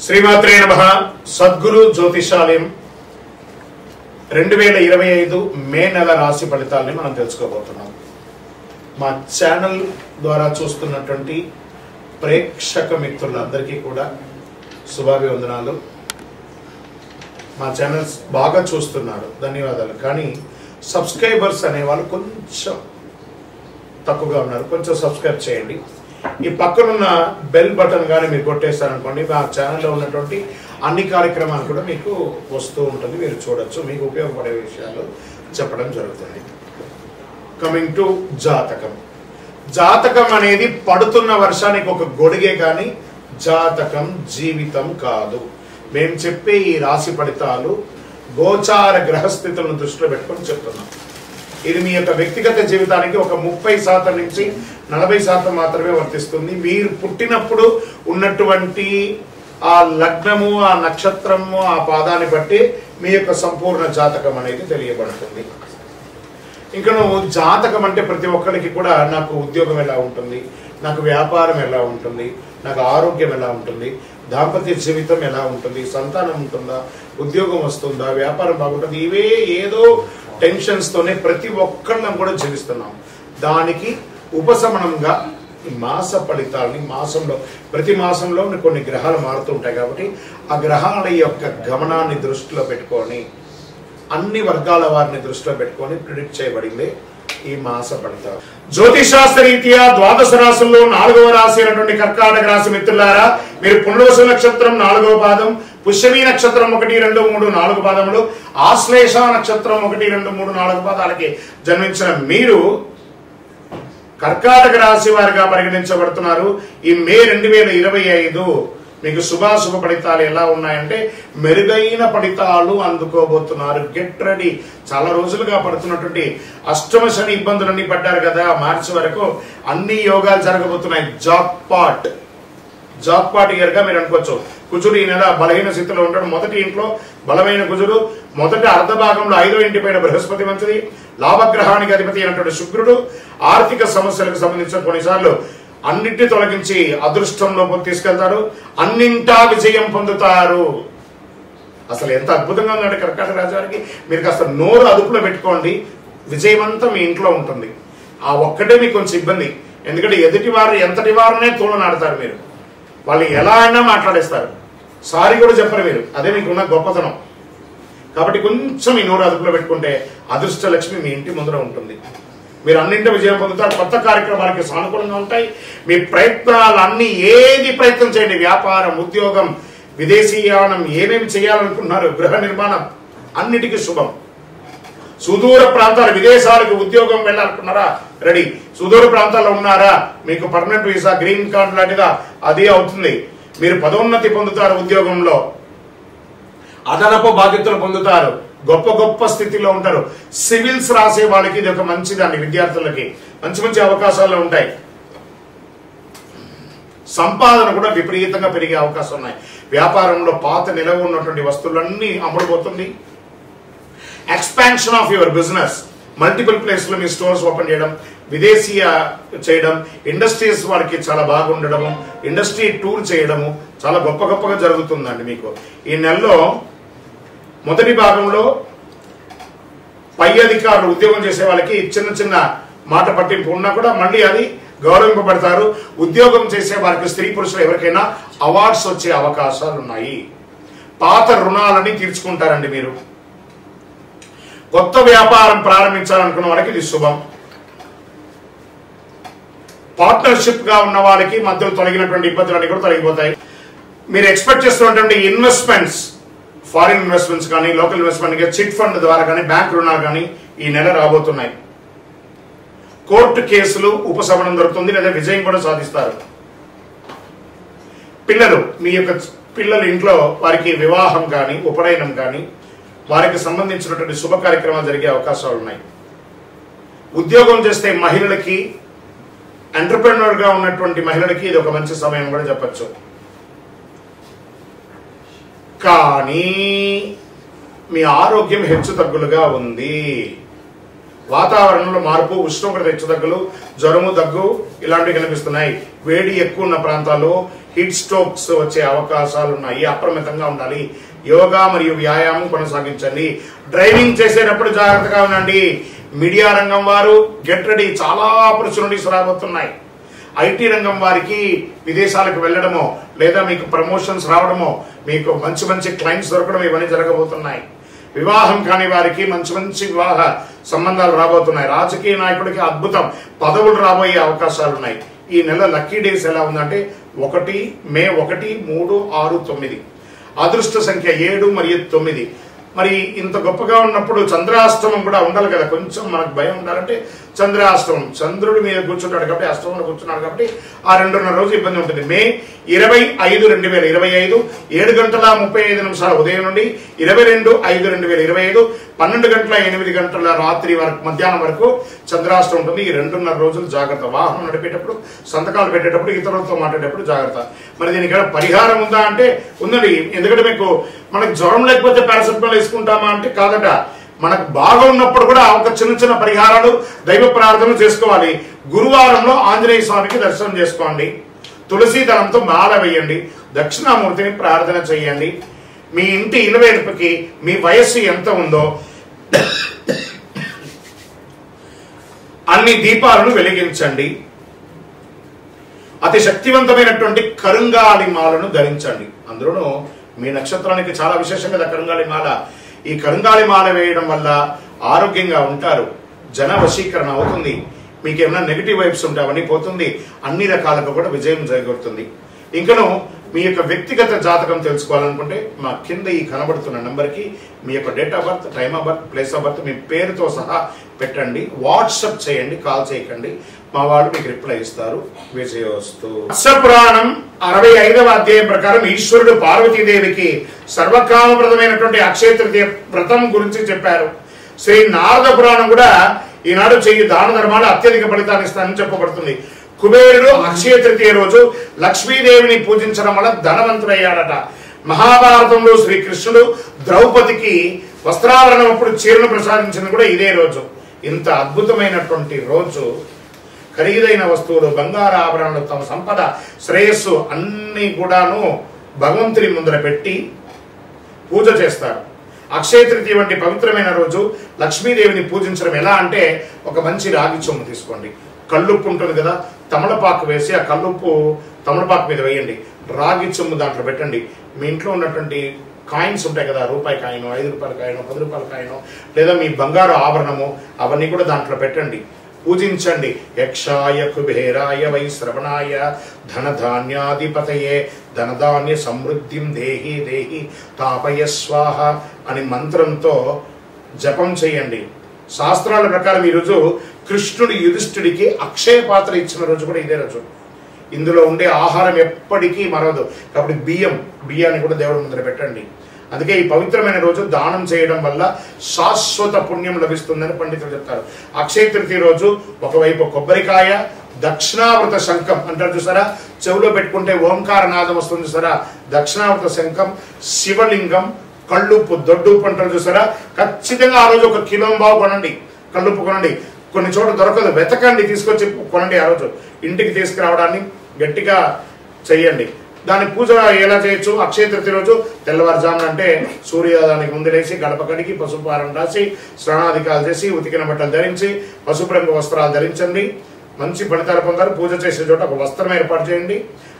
శ్రీమాత్రే నమః. సద్గురు జ్యోతిషాలయం 2025 మే నెల రాశి ఫలితాలని మనం తెలుసుకోబోతున్నాం. మా ఛానల్ ద్వారా చూస్తున్నటువంటి ప్రేక్షక మిత్రులందరికీ కూడా శుభాభివందనాలు. మా ఛానల్స్ బాగా చూస్తున్నారు, ధన్యవాదాలు. కానీ సబ్స్క్రైబర్స్ అనేవాళ్ళు కొంచెం తక్కువగా ఉన్నారు, కొంచెం సబ్స్క్రైబ్ చేయండి. ఈ పక్కనున్న బెల్ బటన్ కానీ మీరు కొట్టేస్తారనుకోండి, మా ఛానల్లో ఉన్నటువంటి అన్ని కార్యక్రమాలు కూడా మీకు వస్తూ ఉంటుంది, మీరు చూడొచ్చు. మీకు ఉపయోగపడే విషయాలు చెప్పడం జరుగుతుంది. కమింగ్ టు జాతకం. జాతకం అనేది పడుతున్న వర్షానికి ఒక గొడుగే కానీ జాతకం జీవితం కాదు. మేము చెప్పే ఈ రాశి ఫలితాలు గోచార గ్రహస్థితులను దృష్టిలో పెట్టుకొని చెప్తున్నాం. ఇది మీ యొక్క వ్యక్తిగత జీవితానికి ఒక 30% నుంచి 40% మాత్రమే వర్తిస్తుంది. మీరు పుట్టినప్పుడు ఉన్నటువంటి ఆ లగ్నము, ఆ నక్షత్రము, ఆ పాదాన్ని బట్టి మీ యొక్క సంపూర్ణ జాతకం అనేది తెలియబడుతుంది. ఇంకా నువ్వు జాతకం అంటే ప్రతి ఒక్కరికి కూడా నాకు ఉద్యోగం ఎలా ఉంటుంది, నాకు వ్యాపారం ఎలా ఉంటుంది, నాకు ఆరోగ్యం ఎలా ఉంటుంది, దాంపత్య జీవితం ఎలా ఉంటుంది, సంతానం ఉంటుందా, ఉద్యోగం వస్తుందా, వ్యాపారం బాగుంటుంది, ఇవే ఏదో టెన్షన్స్ తోనే ప్రతి ఒక్కళ్ళం కూడా జీవిస్తున్నాం. దానికి ఉపశమనంగా ఈ మాస ఫలితాలని మాసంలో ప్రతి మాసంలో కొన్ని గ్రహాలు మారుతూ ఉంటాయి కాబట్టి ఆ గ్రహాల యొక్క గమనాన్ని దృష్టిలో పెట్టుకొని అన్ని వర్గాల వారిని దృష్టిలో పెట్టుకొని ప్రిడిక్ట్ చేయబడింది ఈ మాస ఫలితాలు. జ్యోతిషాస్త్ర రీత్యా ద్వాదశ రాశుల్లో 4వ రాశి అయినటువంటి కర్కాటక రాశి మిత్రులారా, మీరు పునర్వసు నక్షత్రం 4వ పాదం, పుష్యమి నక్షత్రం 1, 2, 3, 4 పాదములు, ఆశ్లేష నక్షత్రం 1, 2, 3, 4 పాదాలకి జన్మించిన మీరు కర్కాటక రాశి వారిగా పరిగణించబడుతున్నారు. ఈ మే 2025 మీకు శుభాశుభ ఫలితాలు ఎలా ఉన్నాయంటే మెరుగైన ఫలితాలు అందుకోబోతున్నారు. Get ready. చాలా రోజులుగా పడుతున్నటువంటి అష్టమ శని ఇబ్బందులన్నీ పడ్డారు కదా, మార్చి వరకు అన్ని యోగాలు జరగబోతున్నాయి. జాక్ పాట్ ఇయర్ గా మీరు అనుకోవచ్చు. కుజుడు ఈ నెల బలహీన స్థితిలో ఉంటాడు. మొదటి ఇంట్లో బలమైన కుజుడు, మొదటి అర్ధ భాగంలో 5వ ఇంటి పైన బృహస్పతి మంచిది, లాభగ్రహానికి అధిపతి అయినటువంటి శుక్రుడు ఆర్థిక సమస్యలకు సంబంధించిన కొన్నిసార్లు అన్నింటినీ తొలగించి అదృష్టంలోకి తీసుకెళ్తారు. అన్నింటా విజయం పొందుతారు. అసలు ఎంత అద్భుతంగా ఉందంటే కర్కాటక రాశి వారికి. మీరు కాస్త నోరు అదుపులో పెట్టుకోండి, విజయమంతా మీ ఇంట్లో ఉంటుంది. ఆ ఒక్కటే మీకు కొంచెం ఇబ్బంది, ఎందుకంటే ఎదుటి వారు ఎంతటి వారునే తోలనాడతారు. మీరు వాళ్ళు ఎలా అయినా మాట్లాడేస్తారు, సారీ కూడా చెప్పరు మీరు. అదే మీకున్న గొప్పతనం. కాబట్టి కొంచెం ఈ నోరు అదుపులో పెట్టుకుంటే అదృష్ట లక్ష్మి మీ ఇంటి ముందర ఉంటుంది. మీరు అన్నింటి విజయం పొందుతారు. కొత్త కార్యక్రమాలకి సానుకూలంగా ఉంటాయి. మీ ప్రయత్నాలు అన్ని ఏది ప్రయత్నం చేయండి, వ్యాపారం, ఉద్యోగం, విదేశీయానం, ఏమేమి చేయాలనుకుంటున్నారు, గృహ నిర్మాణం, అన్నిటికీ శుభం. సుదూర ప్రాంతాలు, విదేశాలకు ఉద్యోగం వెళ్ళాలనుకున్నారా, రెడీ. సుదూర ప్రాంతాల్లో ఉన్నారా, మీకు పర్మనెంట్ వీసా, గ్రీన్ కార్డు లాంటిదా, అది అవుతుంది. మీరు పదోన్నతి పొందుతారు, ఉద్యోగంలో అదనపు బాధ్యతలు పొందుతారు, గొప్ప గొప్ప స్థితిలో ఉంటారు. సివిల్స్ రాసే వాళ్ళకి ఇది ఒక మంచిదాన్ని, విద్యార్థులకి మంచి మంచి అవకాశాలు ఉంటాయి. సంపాదన కూడా విపరీతంగా పెరిగే అవకాశం ఉన్నాయి. వ్యాపారంలో పాత నిలవ ఉన్నటువంటి వస్తువులన్నీ అమ్ముడుపోతుంది. Expansion of your business, multiple place లో మీ స్టోర్స్ ఓపెన్ చేయడం, విదేశీయ చేయడం, ఇండస్ట్రీస్ వారికి చాలా బాగుండడము, ఇండస్ట్రీ టూర్ చేయడము చాలా గొప్ప గొప్పగా జరుగుతుందండి. మీకు ఈ నెలలో మొదటి భాగంలో పై అధికారులు, ఉద్యోగం చేసే వాళ్ళకి చిన్న చిన్న మాట పట్టింపు ఉన్నా కూడా మళ్ళీ అది గౌరవింపబడతారు. ఉద్యోగం చేసే వారికి, స్త్రీ పురుషులు ఎవరికైనా అవార్డ్స్ వచ్చే అవకాశాలు ఉన్నాయి. పాత రుణాలని తీర్చుకుంటారండి మీరు. కొత్త వ్యాపారం ప్రారంభించాలనుకున్న వాళ్ళకి ఇది శుభం. పార్ట్నర్షిప్ గా ఉన్న వాళ్ళకి మధ్యలో తొలగినటువంటి ఇబ్బందులన్నీ కూడా తొలగిపోతాయి. మీరు ఎక్స్పెక్ట్ చేస్తున్నటువంటి ఇన్వెస్ట్మెంట్స్, ఫారిన్ ఇన్వెస్ట్మెంట్స్ కానీ, లోకల్ ఇన్వెస్ట్మెంట్, చిట్ ఫండ్ ద్వారా కానీ, బ్యాంక్ రుణాలు కానీ ఈ నెల రాబోతున్నాయి. కోర్టు కేసులు ఉపశమనం దొరుకుతుంది, లేదా విజయం కూడా సాధిస్తారు. పిల్లలు, మీ యొక్క పిల్లలు ఇంట్లో వారికి వివాహం కానీ, ఉపనయనం కానీ, వారికి సంబంధించినటువంటి శుభ కార్యక్రమాలు జరిగే అవకాశాలు ఉన్నాయి. ఉద్యోగం చేస్తే మహిళలకి, ఎంటర్ప్రెన్యూర్ గా ఉన్నటువంటి మహిళలకి ఇది ఒక మంచి సమయం కూడా చెప్పచ్చు. కానీ మీ ఆరోగ్యం హెచ్చు తగ్గులుగా ఉంది. వాతావరణంలో మార్పు, ఉష్ణోగ్రత హెచ్చుతగ్గులు, జ్వరము, దగ్గు ఇలాంటివి కనిపిస్తున్నాయి. వేడి ఎక్కువ ఉన్న ప్రాంతాల్లో హీట్ స్ట్రోక్స్ వచ్చే అవకాశాలు ఉన్నాయి. అప్రమత్తంగా ఉండాలి. యోగా మరియు వ్యాయామం కొనసాగించండి. డ్రైవింగ్ చేసేటప్పుడు జాగ్రత్తగా ఉండండి. మీడియా రంగం వారు గెట్ రెడీ, చాలా ఆపర్చునిటీస్ రాబోతున్నాయి. ఐటీ రంగం వారికి విదేశాలకు వెళ్ళడమో లేదా మీకు ప్రమోషన్స్ రావడమో, మీకు మంచి మంచి క్లయింట్స్ దొరకడం, ఇవన్నీ జరగబోతున్నాయి. వివాహం కాని వారికి మంచి మంచి వివాహ సంబంధాలు రాబోతున్నాయి. రాజకీయ నాయకుడికి అద్భుతం పదవులు రాబోయే అవకాశాలు ఉన్నాయి. ఈ నెల లక్కీ డేస్ ఎలా ఉందంటే 1 మే 1, 3, 6, 9. అదృష్ట సంఖ్య 7 మరియు 9. మరి ఇంత గొప్పగా ఉన్నప్పుడు చంద్రాష్టమం కూడా ఉండాలి కదా, కొంచెం మనకు భయం ఉండాలంటే చంద్రాష్టమం. చంద్రుడి మీద కూర్చుంటాడు కాబట్టి, అష్టమంలో కూర్చున్నాడు కాబట్టి ఆ 2.5 రోజు ఇబ్బంది ఉంటుంది. మే 25, 2025 7:35 ఉదయం నుండి 22/5/2025 12:08 రాత్రి వరకు, మధ్యాహ్నం వరకు చంద్రాష్టమం ఉంటుంది. ఈ 2.5 రోజులు జాగ్రత్త. వాహనం నడిపేటప్పుడు, సంతకాలు పెట్టేటప్పుడు, ఇతరులతో మాట్లాడేటప్పుడు జాగ్రత్త. మరి దీనికి పరిహారం ఉందా అంటే ఉందండి. ఎందుకంటే మనకు జ్వరం లేకపోతే పారాసెటమాల్ వేసుకుంటామా అంటే కాదట. మనకు బాగా ఉన్నప్పుడు కూడా ఒక చిన్న చిన్న పరిహారాలు, దైవ ప్రార్థనలు చేసుకోవాలి. గురువారంలో ఆంజనేయ స్వామికి దర్శనం చేసుకోండి. తులసి దళంతో మాల వేయండి. దక్షిణామూర్తిని ప్రార్థన చేయండి. మీ ఇంటి ఇలవేల్పుకి మీ వయస్సు ఎంత ఉందో అన్ని దీపాలను వెలిగించండి. అతి శక్తివంతమైనటువంటి కరుంగాలి మాలను ధరించండి. అందులోనూ మీ నక్షత్రానికి చాలా విశేషంగా కరుంగాలి మాల. ఈ కరుంగాలి మాల వేయడం వల్ల ఆరోగ్యంగా ఉంటారు. జన వశీకరణ అవుతుంది. మీకు ఏమైనా నెగిటివ్ వైబ్స్ ఉంటే అవన్నీ పోతుంది. అన్ని రకాలుగా కూడా విజయం జరుగుతుంది. ఇంకను మీ యొక్క వ్యక్తిగత జాతకం తెలుసుకోవాలనుకుంటే మా కింద ఈ కనబడుతున్న నంబర్కి మీ యొక్క date of birth, time of birth, place of birth, మీ పేరుతో సహా పెట్టండి. వాట్సాప్ చేయండి, కాల్ చేయకండి. మా వాళ్ళు మీకు రిప్లై ఇస్తారు. విజయోస్తు. పురాణం 65వ అధ్యాయం ప్రకారం ఈశ్వరుడు పార్వతీదేవికి సర్వకామప్రదమైనటువంటి అక్షయ తృతీయ వ్రతం గురించి చెప్పారు. శ్రీ నారద పురాణం కూడా ఈనాడు చెయ్యి దాన ధర్మాలు అత్యధిక ఫలితాన్ని ఇస్తానని చెప్పబడుతుంది. కుబేరుడు అక్షయ తృతీయ రోజు లక్ష్మీదేవిని పూజించడం వల్ల ధనవంతుడయ్యాడట. మహాభారతంలో శ్రీకృష్ణుడు ద్రౌపదికి వస్త్రావరణం అప్పుడు చీరను ప్రసాదించింది కూడా ఇదే రోజు. ఇంత అద్భుతమైనటువంటి రోజు ఖరీదైన వస్తువులు, బంగారు ఆభరణాలు, తమ సంపద, శ్రేయస్సు అన్ని కూడాను భగవంతుని ముందర పెట్టి పూజ చేస్తారు. అక్షయ తృతీయ వంటి పవిత్రమైన రోజు లక్ష్మీదేవిని పూజించడం ఎలా అంటే, ఒక మంచి రాగి చెంబు తీసుకోండి. కల్లుప్పు ఉంటుంది కదా, తమలపాకు వేసి ఆ కల్లుప్పు తమలపాకు మీద వేయండి. రాగి చెంబు దాంట్లో పెట్టండి. మీ ఇంట్లో ఉన్నటువంటి కాయిన్స్ ఉంటాయి కదా, రూపాయి కాయిన్, 5 రూపాయల కాయిన్, 10 రూపాయల కాయిన్, లేదా మీ బంగారు ఆభరణము, అవన్నీ కూడా దాంట్లో పెట్టండి. పూజించండి. యక్షాయ కుబేరాయ వై శ్రవణాయ ధనధాన్యాధిపతయే ధనధాన్య సమృద్ధిం దేహి దేహి తాపయ స్వాహ అని మంత్రంతో జపం చేయండి. శాస్త్రాల ప్రకారం ఈరోజు కృష్ణుడు యుధిష్ఠుడికి అక్షయ పాత్ర ఇచ్చిన రోజు కూడా ఇదే రోజు. ఇందులో ఉండే ఆహారం ఎప్పటికీ మరవదు. కాబట్టి బియ్యాన్ని కూడా దేవుడి ముందర పెట్టండి. అందుకే ఈ పవిత్రమైన రోజు దానం చేయడం వల్ల శాశ్వత పుణ్యం లభిస్తుందని పండితులు చెప్తారు. అక్షయ తృతీయ రోజు ఒకవైపు కొబ్బరికాయ, దక్షిణావృత శంఖం అంటారు చూసారా, చెవులో పెట్టుకుంటే ఓంకార నాదం వస్తుంది చూసారా, దక్షిణావృత శంఖం, శివలింగం, కళ్ళుప్పు, దొడ్డుప్పు అంటారు చూసారా. ఖచ్చితంగా ఆ రోజు 1 కిలో కొనండి. కళ్ళుప్పు కొనండి. కొన్ని చోట్ల దొరకదు, వెతకండి, తీసుకొచ్చి కొనండి. ఆ రోజు ఇంటికి తీసుకురావడాన్ని గట్టిగా చెయ్యండి. దాని పూజ ఎలా చేయొచ్చు? అక్షయ తృతీయ రోజు తెల్లవారుజామున అంటే సూర్యోదయానికి ముందు లేచి గడప కడిగి పసుపు వారం రాసి స్నానాధికాలు చేసి ఉతికిన బట్టలు ధరించి పసుపు రంగు వస్త్రాలు ధరించండి. మంచి ఫలితాలు పొందారు. పూజ చేసే చోట ఒక వస్త్రం ఏర్పాటు చేయండి.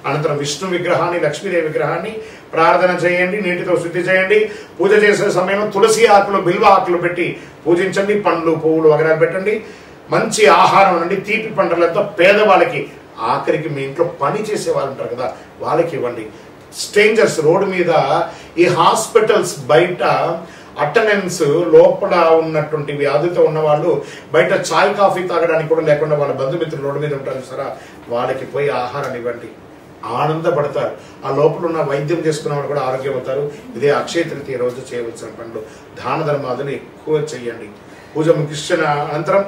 అనంతరం విష్ణు విగ్రహాన్ని, లక్ష్మీదేవి విగ్రహాన్ని ప్రార్థన చేయండి. నీటితో శుద్ధి చేయండి. పూజ చేసే సమయంలో తులసి ఆకులు, బిల్వ ఆకులు పెట్టి పూజించండి. పండ్లు, పువ్వులు వగైరా పెట్టండి. మంచి ఆహారం అండి, తీపి పంటలతో పేదవాళ్ళకి, ఆఖరికి మీ ఇంట్లో పని చేసే వాళ్ళు ఉంటారు కదా, వాళ్ళకి ఇవ్వండి. స్ట్రేంజర్స్, రోడ్డు మీద, ఈ హాస్పిటల్స్ బయట అటెండెన్స్ లోపల ఉన్నటువంటి వ్యాధితో ఉన్న వాళ్ళు బయట చాయ్ కాఫీ తాగడానికి కూడా లేకుండా వాళ్ళ బంధుమిత్రులు రోడ్డు మీద ఉంటారు సరే, వాళ్ళకి పోయి ఆహారాన్ని ఇవ్వండి. ఆనందపడతారు. ఆ లోపల ఉన్న వైద్యం చేసుకున్న వాళ్ళు కూడా ఆరోగ్యం అవుతారు. ఇదే అక్షయ తృతీయ రోజు చేయవలసిన పనులు. దాన ధర్మాదులు ఎక్కువ చెయ్యండి. పూజ ముగిసిన అనంతరం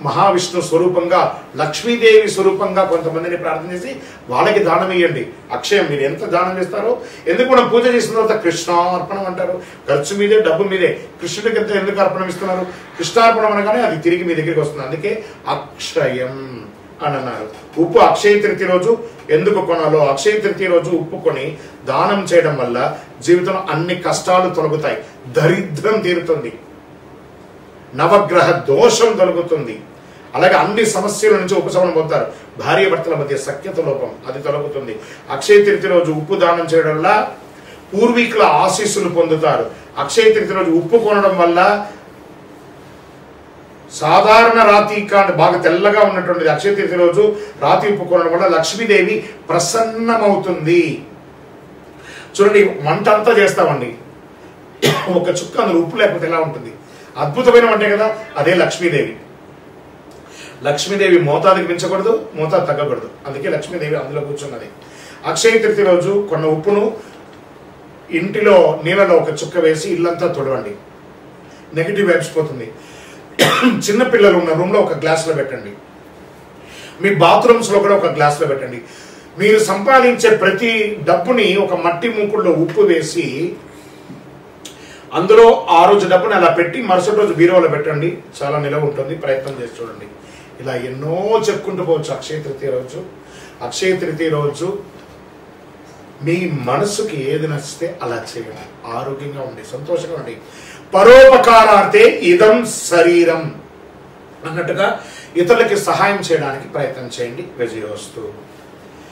మహావిష్ణు స్వరూపంగా, లక్ష్మీదేవి స్వరూపంగా కొంతమందిని ప్రార్థన చేసి వాళ్ళకి దానం ఇవ్వండి. అక్షయం మీరు ఎంత దానం చేస్తారో, ఎందుకు మనం పూజ చేసిన తర్వాత కృష్ణార్పణం అంటారు. ఖర్చు మీదే, డబ్బు మీదే. కృష్ణుడికి ఎంత ఎందుకు అర్పణం ఇస్తున్నారు? కృష్ణార్పణం అనగానే అది తిరిగి మీ దగ్గరికి వస్తుంది. అందుకే అక్షయం అని అన్నారు. ఉప్పు అక్షయ తృతీయ రోజు ఎందుకు కొనాలో, అక్షయ తృతీయ రోజు ఉప్పు కొని దానం చేయడం వల్ల జీవితంలో అన్ని కష్టాలు తొలగుతాయి, దరిద్రం తీరుతుంది, నవగ్రహ దోషం తొలగుతుంది, అలాగే అన్ని సమస్యల నుంచి ఉపశమనం పొందుతారు. భార్య భర్తల మధ్య సఖ్యత లోపం అది తొలగుతుంది. అక్షయ తృతీయ రోజు ఉప్పు దానం చేయడం వల్ల పూర్వీకుల ఆశీస్సులు పొందుతారు. అక్షయ తృతీయ రోజు ఉప్పు కొనడం వల్ల సాధారణ రాతి బాగా తెల్లగా ఉన్నటువంటిది అక్షయ తృతీయ రోజు రాతి ఉప్పు కొనడం వల్ల లక్ష్మీదేవి ప్రసన్నమవుతుంది. చూడండి, వంట అంతా చేస్తామండి, ఒక చుక్క అందులో ఉప్పు లేకపోతే ఎలా ఉంటుంది? అద్భుతమైన వంటే కదా, అదే లక్ష్మీదేవి. లక్ష్మీదేవి మోతాదుకి మించకూడదు, మోతాదు తగ్గకూడదు. అందుకే లక్ష్మీదేవి అందులో కూర్చున్నది. అక్షయ తృతీయ రోజు కొన్న ఉప్పును ఇంటిలో నీళ్ళలో ఒక చుక్క వేసి ఇల్లంతా తుడవండి, నెగిటివ్ వైబ్స్ పోతుంది. చిన్న పిల్లలు ఉన్న రూమ్లో ఒక గ్లాసులో పెట్టండి, మీ బాత్రూమ్స్లో కూడా ఒక గ్లాసులో పెట్టండి. మీరు సంపాదించే ప్రతి డబ్బుని ఒక మట్టి మూకుల్లో ఉప్పు వేసి అందులో ఆ రోజు డబ్బుని అలా పెట్టి మరుసటి రోజు బీరువాలో పెట్టండి, చాలా నిలవ ఉంటుంది. ప్రయత్నం చేసి చూడండి. ఇలా ఎన్నో చెప్పుకుంటూ పోవచ్చు. అక్షయ తృతీయ రోజు, అక్షయ తృతీయ రోజు మీ మనసుకి ఏది నచ్చితే అలా చేయండి. ఆరోగ్యంగా ఉండి సంతోషంగా ఉండి. పరోపకారార్థే ఇదం శరీరం అన్నట్టుగా ఇతరులకి సహాయం చేయడానికి ప్రయత్నం చేయండి. విజయోస్తు.